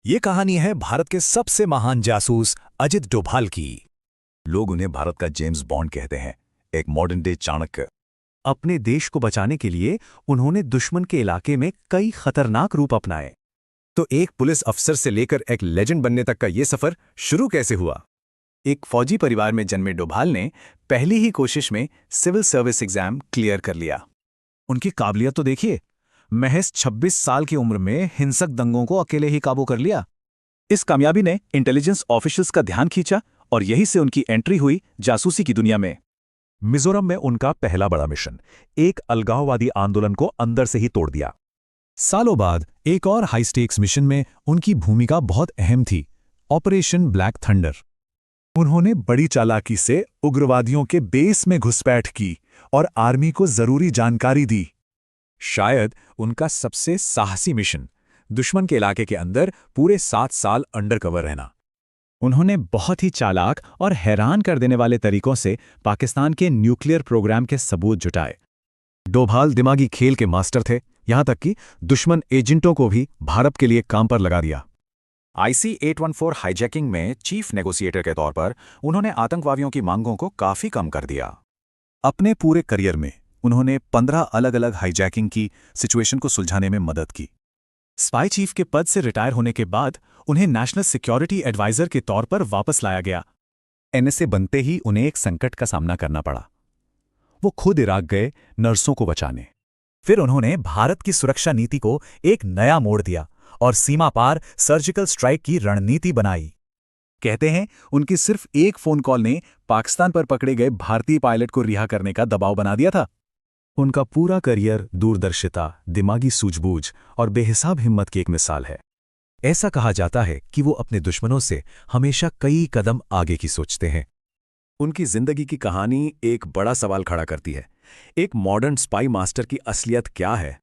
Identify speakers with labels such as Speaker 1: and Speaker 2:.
Speaker 1: ये कहानी है भारत के सबसे महान जासूस अजित डोभाल की। लोग उन्हें भारत का जेम्स बॉन्ड कहते हैं, एक मॉडर्न डे चाणक्य।
Speaker 2: अपने देश को बचाने के लिए उन्होंने दुश्मन के इलाके में कई खतरनाक रूप अपनाए।
Speaker 3: तो एक पुलिस अफसर से लेकर एक लेजेंड बनने तक का ये सफर शुरू कैसे हुआ?
Speaker 4: एक फौजी परिवार में जन्मे डोभाल ने पहली ही कोशिश में सिविल सर्विस एग्जाम क्लियर कर लिया।
Speaker 2: उनकी काबिलियत तो देखिए, महज 26 साल की उम्र में हिंसक दंगों को अकेले ही काबू कर लिया। इस कामयाबी ने इंटेलिजेंस ऑफिशियल्स का ध्यान खींचा और यहीं से उनकी एंट्री हुई जासूसी की दुनिया में।
Speaker 5: मिजोरम में उनका पहला बड़ा मिशन एक अलगाववादी आंदोलन को अंदर से ही तोड़ दिया।
Speaker 1: सालों बाद एक और हाई स्टेक्स मिशन में उनकी भूमिका बहुत अहम थी, ऑपरेशन ब्लैक थंडर। उन्होंने बड़ी चालाकी से उग्रवादियों के बेस में घुसपैठ की और आर्मी को जरूरी जानकारी दी। शायद उनका सबसे साहसी मिशन, दुश्मन के इलाके के अंदर पूरे 7 साल अंडरकवर रहना।
Speaker 2: उन्होंने बहुत ही चालाक और हैरान कर देने वाले तरीकों से पाकिस्तान के न्यूक्लियर प्रोग्राम के सबूत जुटाए।
Speaker 3: डोभाल दिमागी खेल के मास्टर थे, यहां तक कि दुश्मन एजेंटों को भी भारत के लिए काम पर लगा दिया।
Speaker 1: IC-814 हाईजैकिंग में चीफ नेगोशिएटर के तौर पर उन्होंने आतंकवादियों की मांगों को काफी कम कर दिया।
Speaker 3: अपने पूरे करियर में उन्होंने 15 अलग-अलग हाईजैकिंग की सिचुएशन को सुलझाने में मदद की।
Speaker 2: स्पाई चीफ के पद से रिटायर होने के बाद उन्हें नेशनल सिक्योरिटी एडवाइजर के तौर पर वापस लाया गया।
Speaker 3: NSA बनते ही उन्हें एक संकट का सामना करना पड़ा। वो खुद इराक गए नर्सों को बचाने।
Speaker 5: फिर उन्होंने भारत की सुरक्षा नीति को एक नया मोड़ दिया और सीमा पार सर्जिकल स्ट्राइक की रणनीति बनाई।
Speaker 2: कहते हैं उनकी सिर्फ एक फोन कॉल ने पाकिस्तान पर पकड़े गए भारतीय पायलट को रिहा करने का दबाव बना दिया था।
Speaker 5: उनका पूरा करियर दूरदर्शिता, दिमागी सूझबूझ और बेहिसाब हिम्मत की एक मिसाल है। ऐसा कहा जाता है कि वो अपने दुश्मनों से हमेशा कई कदम आगे की सोचते हैं।
Speaker 3: उनकी जिंदगी की कहानी एक बड़ा सवाल खड़ा करती है। एक मॉडर्न स्पाई मास्टर की असलियत क्या है?